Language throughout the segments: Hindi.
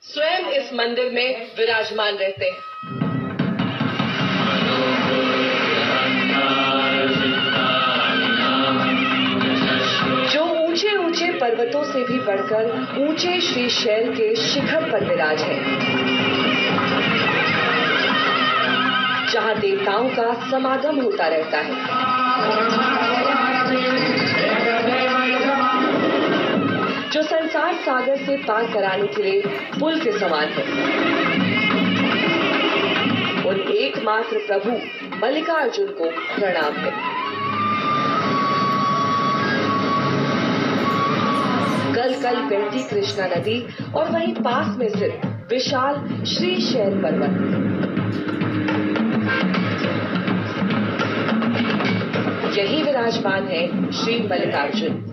स्वयं इस मंदिर में विराजमान रहते हैं। जो ऊंचे ऊंचे पर्वतों से भी बढ़कर ऊंचे श्रीशैल के शिखर पर विराज है, जहां देवताओं का समागम होता रहता है। जो संसार सागर से पार कराने के लिए पुल के समान है। उन एकमात्र प्रभु मल्लिकार्जुन को प्रणाम है। कल कल बहती कृष्णा नदी और वहीं पास में स्थित विशाल श्रीशैल पर्वत। यही विराजमान है श्री मल्लिकार्जुन।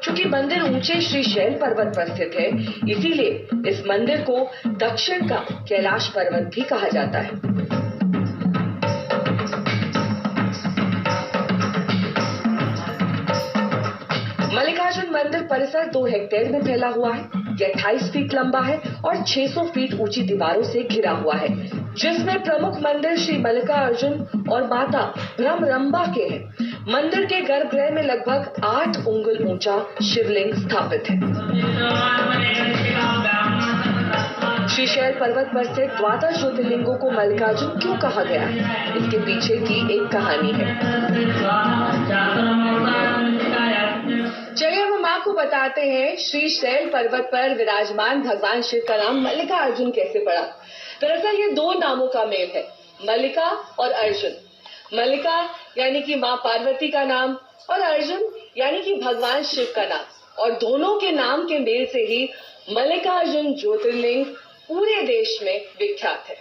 चूंकि मंदिर ऊंचे श्रीशैल पर्वत पर स्थित है, इसीलिए इस मंदिर को दक्षिण का कैलाश पर्वत भी कहा जाता है। मल्लिकार्जुन मंदिर परिसर 2 हेक्टेयर में फैला हुआ है। यह 28 फीट लंबा है और 600 फीट ऊंची दीवारों से घिरा हुआ है, जिसमें प्रमुख मंदिर श्री मल्लिकार्जुन और माता भ्रमरंबा के हैं। मंदिर के गर्भगृह में लगभग 8 उंगल ऊंचा शिवलिंग स्थापित है। श्रीशैल पर्वत पर स्थित 12 ज्योतिर्लिंगों को मल्लिकार्जुन क्यों कहा गया है, इसके पीछे की एक कहानी है। चलिए हम आपको बताते हैं श्रीशैल पर्वत पर विराजमान भगवान शिव का नाम मल्लिकार्जुन कैसे पड़ा। दरअसल ये 2 नामों का मेल है, मल्लिका और अर्जुन। मल्लिका यानी कि मां पार्वती का नाम और अर्जुन यानी कि भगवान शिव का नाम, और दोनों के नाम के मेल से ही मल्लिकार्जुन ज्योतिर्लिंग पूरे देश में विख्यात है।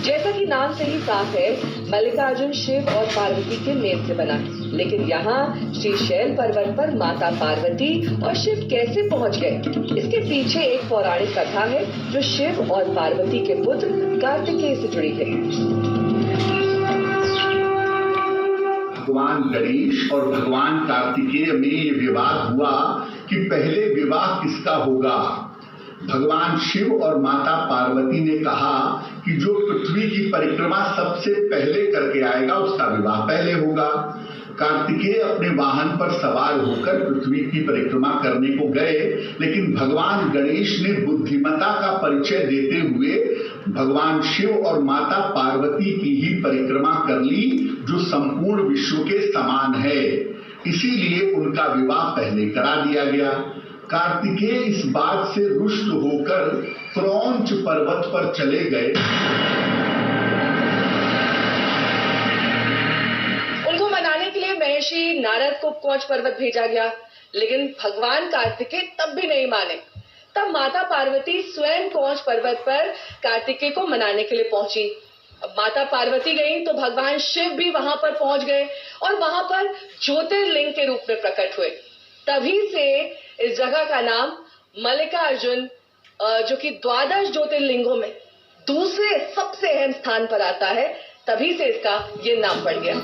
जैसा कि नाम से ही साफ है, मल्लिकार्जुन शिव और पार्वती के मेल से बना है। लेकिन यहाँ श्रीशैल पर्वत पर माता पार्वती और शिव कैसे पहुंच गए, इसके पीछे एक पौराणिक कथा है जो शिव और पार्वती के पुत्र कार्तिकेय से जुड़ी है। भगवान गणेश और भगवान कार्तिकेय में ये विवाद हुआ कि पहले विवाह किसका होगा। भगवान शिव और माता पार्वती ने कहा कि जो पृथ्वी की परिक्रमा सबसे पहले करके आएगा उसका विवाह पहले होगा। कार्तिकेय अपने वाहन पर सवार होकर पृथ्वी की परिक्रमा करने को गए, लेकिन भगवान गणेश ने बुद्धिमत्ता का परिचय देते हुए भगवान शिव और माता पार्वती की ही परिक्रमा कर ली, जो संपूर्ण विश्व के समान है। इसीलिए उनका विवाह पहले करा दिया गया। कार्तिकेय इस बात से रुष्ट होकर क्रौंच पर्वत पर चले गए। उनको मनाने के लिए महर्षि नारद को क्रौंच पर्वत भेजा गया, लेकिन भगवान कार्तिकेय तब भी नहीं माने। तब माता पार्वती स्वयं क्रौंच पर्वत पर कार्तिकेय को मनाने के लिए पहुंची। अब माता पार्वती गई तो भगवान शिव भी वहां पर पहुंच गए और वहां पर ज्योतिर्लिंग के रूप में प्रकट हुए। तभी से इस जगह का नाम मल्लिकार्जुन, जो कि 12 ज्योतिर्लिंगों में दूसरे सबसे अहम स्थान पर आता है, तभी से इसका ये नाम पड़ गया।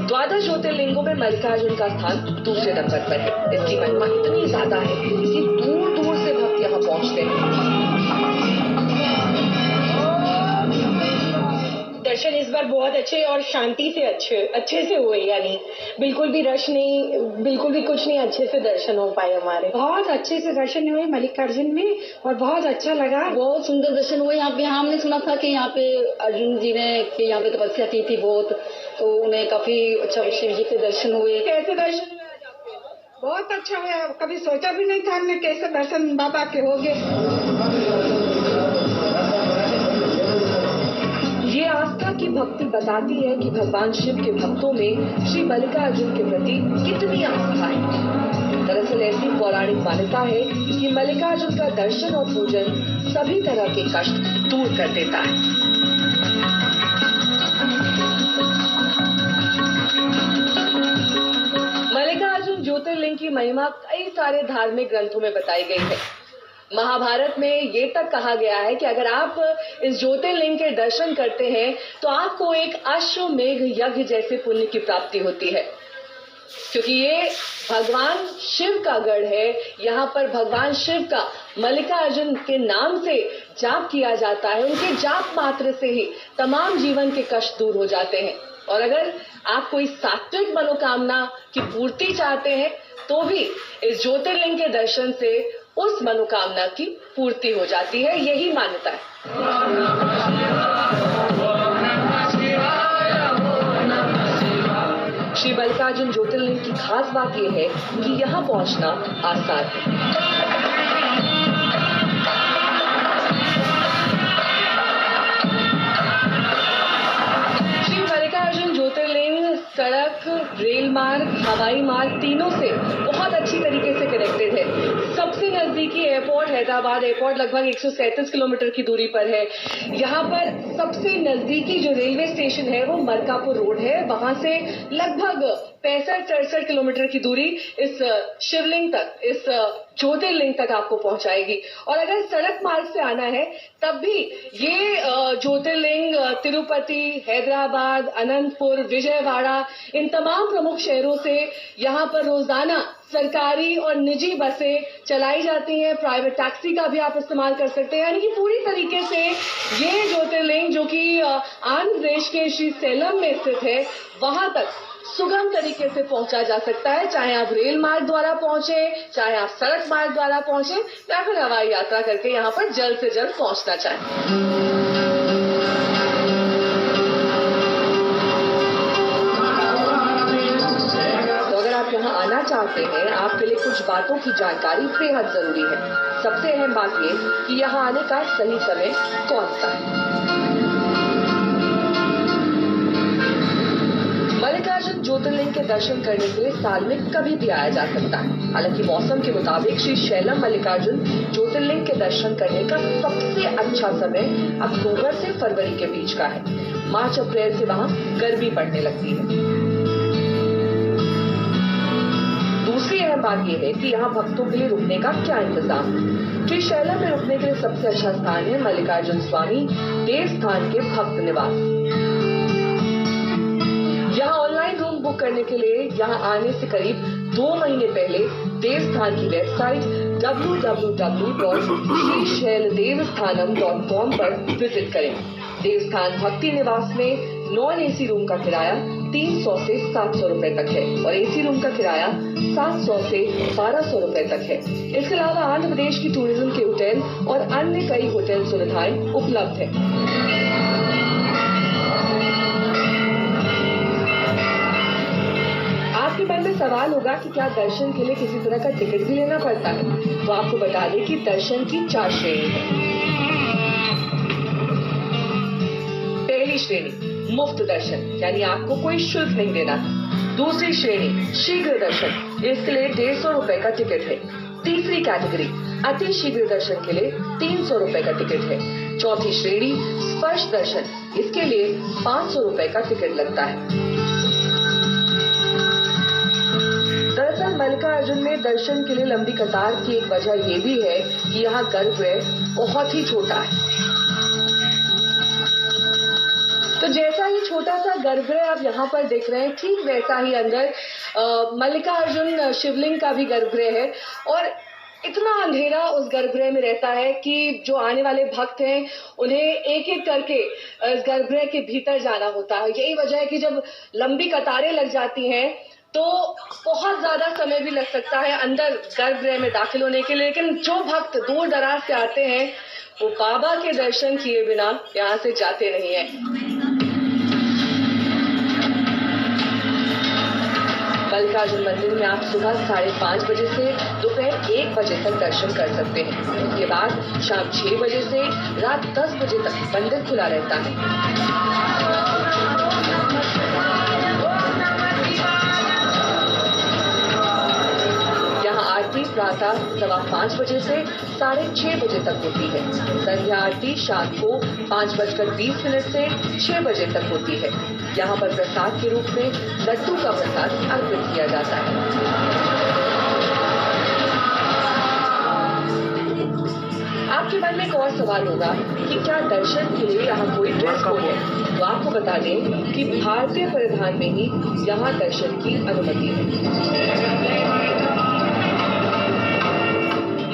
12 ज्योतिर्लिंगों में मल्लिकार्जुन का स्थान दूसरे नंबर पर है। इसकी महिमा इतनी ज्यादा है कि दूर दूर से भक्त यहाँ पहुंचते हैं। दर्शन इस बार बहुत अच्छे और शांति से अच्छे से हुए, यानी बिल्कुल भी रश नहीं, बिल्कुल भी कुछ नहीं, अच्छे से दर्शन हो पाए हमारे। बहुत अच्छे से दर्शन हुए मल्लिकार्जुन में और बहुत अच्छा लगा। बहुत सुंदर दर्शन हुए। यहाँ पे हमने सुना था कि यहाँ पे अर्जुन जी ने यहाँ पे तपस्या की थी बहुत, तो उन्हें काफी अच्छा शिव जी के दर्शन हुए। कैसे दर्शन हुए आज आपके? बहुत अच्छा हुआ। कभी सोचा भी नहीं था हमने कैसे दर्शन बाबा के हो गए। ये आस्था की भक्ति बताती है कि भगवान शिव के भक्तों में श्री मल्लिकार्जुन के प्रति कितनी आस्था है। दरअसल ऐसी पौराणिक मान्यता है कि मल्लिकार्जुन का दर्शन और पूजन सभी तरह के कष्ट दूर कर देता है। मल्लिकार्जुन ज्योतिर्लिंग की महिमा कई सारे धार्मिक ग्रंथों में बताई गई है। महाभारत में ये तक कहा गया है कि अगर आप इस ज्योतिर्लिंग के दर्शन करते हैं तो आपको एक अश्वमेघ यज्ञ जैसे पुण्य की प्राप्ति होती है, क्योंकि ये भगवान शिव का गढ़ है। यहाँ पर भगवान शिव का मल्लिकार्जुन के नाम से जाप किया जाता है। उनके जाप मात्र से ही तमाम जीवन के कष्ट दूर हो जाते हैं। और अगर आप कोई सात्विक मनोकामना की पूर्ति चाहते हैं तो भी इस ज्योतिर्लिंग के दर्शन से उस मनोकामना की पूर्ति हो जाती है, यही मान्यता है। श्री मल्लिकार्जुन ज्योतिर्लिंग की खास बात यह है कि यहाँ पहुंचना आसान है। सड़क, रेल मार्ग, हवाई मार्ग तीनों से बहुत अच्छी तरीके से कनेक्टेड है। सबसे नजदीकी एयरपोर्ट हैदराबाद एयरपोर्ट लगभग 137 किलोमीटर की दूरी पर है। यहाँ पर सबसे नजदीकी जो रेलवे स्टेशन है वो मरकापुर रोड है। वहां से लगभग 65-63 किलोमीटर की दूरी इस शिवलिंग तक, इस ज्योतिर्लिंग तक आपको पहुंचाएगी। और अगर सड़क मार्ग से आना है तब भी ये ज्योतिर्लिंग तिरुपति, हैदराबाद, अनंतपुर, विजयवाड़ा इन तमाम प्रमुख शहरों से यहाँ पर रोजाना सरकारी और निजी बसें चलाई जाती हैं। प्राइवेट टैक्सी का भी आप इस्तेमाल कर सकते हैं। यानी कि पूरी तरीके से ये ज्योतिर्लिंग जो कि आंध्र प्रदेश के श्री सेलम में स्थित है वहां तक सुगम तरीके से पहुंचा जा सकता है, चाहे आप रेल मार्ग द्वारा पहुंचे, चाहे आप सड़क मार्ग द्वारा पहुंचे या फिर हवाई यात्रा करके यहाँ पर जल्द से जल्द पहुंचना चाहें। तो अगर आप यहाँ आना चाहते हैं, आपके लिए कुछ बातों की जानकारी बेहद जरूरी है। सबसे अहम बात ये कि यहाँ आने का सही समय कौन सा है। मल्लिकार्जुन ज्योतिर्लिंग के दर्शन करने के लिए साल में कभी भी आया जा सकता है। हालांकि मौसम के मुताबिक श्री शैलम मल्लिकार्जुन ज्योतिर्लिंग के दर्शन करने का सबसे अच्छा समय अक्टूबर से फरवरी के बीच का है। मार्च अप्रैल से वहां गर्मी पड़ने लगती है। दूसरी अहम बात यह है कि यहाँ भक्तों के लिए रुकने का क्या इंतजाम है। श्री शैलम में रुकने के लिए सबसे अच्छा स्थान है मल्लिकार्जुन स्वामी देवस्थान के भक्त निवास। यहाँ ऑनलाइन रूम बुक करने के लिए यहाँ आने से करीब 2 महीने पहले देवस्थान की वेबसाइट www.srishaildeवस्थानम.com पर विजिट करें। देवस्थान भक्ति निवास में नॉन एसी रूम का किराया 300 से 700 रुपए तक है और एसी रूम का किराया 700 से 1200 रुपए तक है। इसके अलावा आंध्र प्रदेश की टूरिज्म के होटल और अन्य कई होटल सुविधाएं उपलब्ध है। आपके मन में सवाल होगा कि क्या दर्शन के लिए किसी तरह का टिकट भी लेना पड़ता है? तो आपको बता दें कि दर्शन की 4 श्रेणी है। पहली श्रेणी मुफ्त दर्शन, यानी आपको कोई शुल्क नहीं देना। दूसरी श्रेणी शीघ्र दर्शन, इसके लिए 150 रुपए का टिकट है। तीसरी कैटेगरी अति शीघ्र दर्शन के लिए 300 रुपए का टिकट है। चौथी श्रेणी स्पर्श दर्शन, इसके लिए 500 रुपए का टिकट लगता है। दरअसल मल्लिकार्जुन में दर्शन के लिए लंबी कतार की एक वजह यह भी है कि यहाँ गर्भगृह बहुत ही छोटा है। तो जैसा ही छोटा सा गर्भगृह आप यहाँ पर देख रहे हैं, ठीक वैसा ही अंदर मल्लिकार्जुन शिवलिंग का भी गर्भगृह है। और इतना अंधेरा उस गर्भगृह में रहता है कि जो आने वाले भक्त हैं उन्हें एक एक करके इस गर्भगृह के भीतर जाना होता है। यही वजह है कि जब लंबी कतारें लग जाती हैं तो बहुत ज्यादा समय भी लग सकता है अंदर गर्भगृह में दाखिल होने के लिए। लेकिन जो भक्त दूर दराज से आते हैं वो बाबा के दर्शन किए बिना यहाँ से जाते नहीं हैं। मल्लिकार्जुन मंदिर में आप सुबह 5:30 बजे से दोपहर 1 बजे तक दर्शन कर सकते हैं। इसके बाद शाम 6 बजे से रात 10 बजे तक मंदिर खुला रहता है। आरती प्रातः 5:15 बजे से 6:30 बजे तक होती है। संध्या आरती शाम को 5:20 से 6 बजे तक होती है। यहाँ पर प्रसाद के रूप में लड्डू का प्रसाद अर्पित किया जाता है। एक और सवाल होगा कि क्या दर्शन के लिए यहाँ कोई ड्रेस कोड है? तो आपको बता दें कि भारतीय परिधान में ही यहाँ दर्शन की अनुमति है।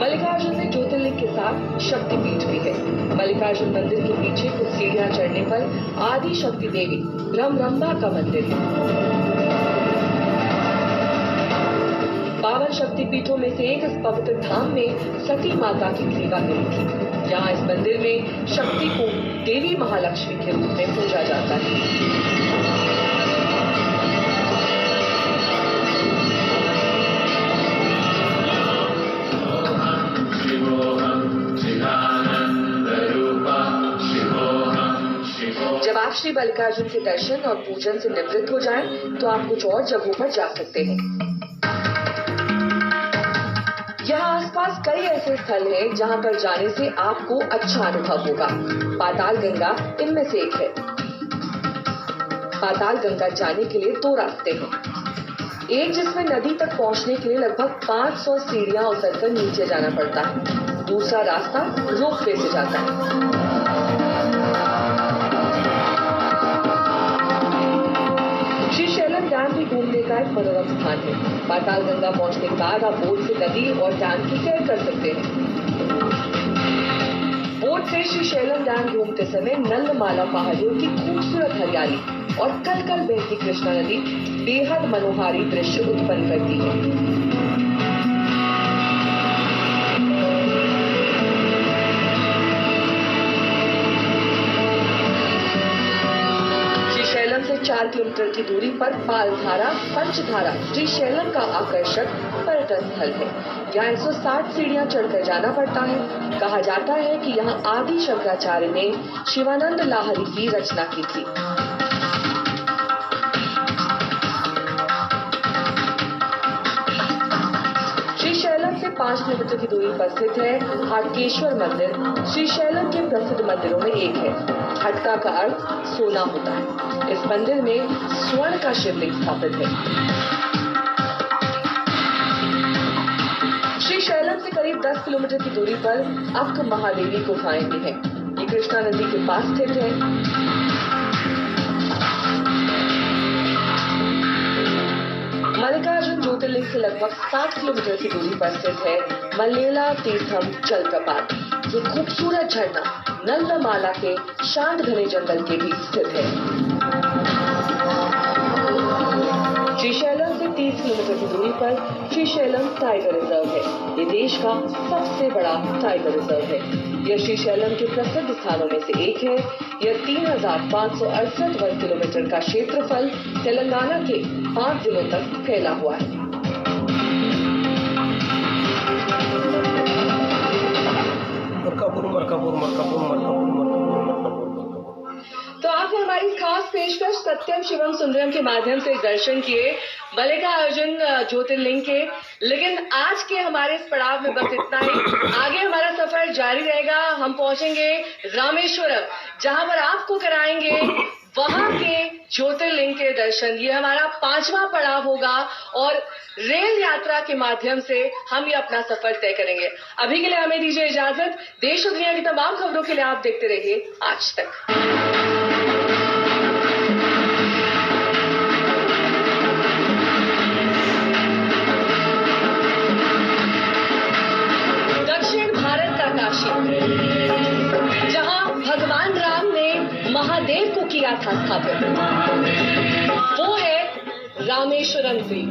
मल्लिकार्जुन में ज्योतिर्लिंग के साथ शक्तिपीठ भी है। मल्लिकार्जुन मंदिर के पीछे कुछ सीढ़ियां चढ़ने पर आदि शक्ति देवी ब्रह्मरंभा का मंदिर है। पावन शक्तिपीठों में से एक इस पवित्र धाम में सती माता की क्रीड़ा मिली थी। यहाँ इस मंदिर में शक्ति को देवी महालक्ष्मी के रूप में पूजा जाता है। जब आप श्री मल्लिकार्जुन के दर्शन और पूजन से निवृत्त हो जाएं, तो आप कुछ और जगहों पर जा सकते हैं। यहाँ आसपास कई ऐसे स्थल हैं जहाँ पर जाने से आपको अच्छा अनुभव होगा। पाताल गंगा इनमें से एक है। पाताल गंगा जाने के लिए 2 रास्ते हैं। एक जिसमें नदी तक पहुँचने के लिए लगभग 500 सीढ़ियां उतरकर नीचे जाना पड़ता है। दूसरा रास्ता रोपवे से जाता है। डैम भी घूमने का एक मनोरम स्थान है। पाताल गंगा पहुंचने के बाद आप बोट से नदी और डैम की सैर कर सकते हैं। बोट से श्रीशैलम डैम घूमते समय नंदमाला पहाड़ियों की खूबसूरत हरियाली और कल कल बहती कृष्णा नदी बेहद मनोहारी दृश्य उत्पन्न करती है। श्रीशैलम से 4 किलोमीटर की दूरी पर पालधारा पंचधारा श्रीशैलम का आकर्षक पर्यटन स्थल है। यहाँ 160 सीढ़ियां चढ़कर जाना पड़ता है। कहा जाता है कि यहाँ आदि शंकराचार्य ने शिवानंद लाहिरी की रचना की थी। श्रीशैलम से 5 किलोमीटर की दूरी पर स्थित है हाटकेश्वर मंदिर। श्रीशैलम के प्रसिद्ध मंदिरों में एक है। हटका का अर्थ सोना होता है। इस मंदिर में स्वर्ण का शिवलिंग स्थापित है। श्रीशैलम से करीब 10 किलोमीटर की दूरी पर अक्क महादेवी गुफाएं भी हैं। ये कृष्णा नदी के पास स्थित है। मल्लिकार्जुन ज्योतिर्लिंग से लगभग 60 किलोमीटर की दूरी पर स्थित है मल्लेला तीर्थम जलप्रपात। ये खूबसूरत झरना नंदमाला के शांत घने जंगल के बीच स्थित है। श्रीशैलम से 30 किलोमीटर की दूरी पर श्रीशैलम टाइगर रिजर्व है। ये देश का सबसे बड़ा टाइगर रिजर्व है। यह श्रीशैलम के प्रसिद्ध स्थानों में से एक है। यह 3568 वर्ग किलोमीटर का क्षेत्रफल तेलंगाना के 5 जिलों तक फैला हुआ है। तो आपने हमारी खास पेशकश सत्यम शिवम सुंदरम के माध्यम से दर्शन किए मल्लिकार्जुन ज्योतिर्लिंग के। लेकिन आज के हमारे इस पड़ाव में बस इतना ही। आगे हमारा सफर जारी रहेगा। हम पहुंचेंगे रामेश्वरम, जहां पर आपको कराएंगे वहां के ज्योतिर्लिंग के दर्शन। ये हमारा 5वां पड़ाव होगा और रेल यात्रा के माध्यम से हम ये अपना सफर तय करेंगे। अभी के लिए हमें दीजिए इजाजत। देश और दुनिया की तमाम खबरों के लिए आप देखते रहिए आज तक। दक्षिण भारत का काशी, जहां भगवान राम ने महादेव को किया था स्थापित, वो है रामेश्वरम द्वीप।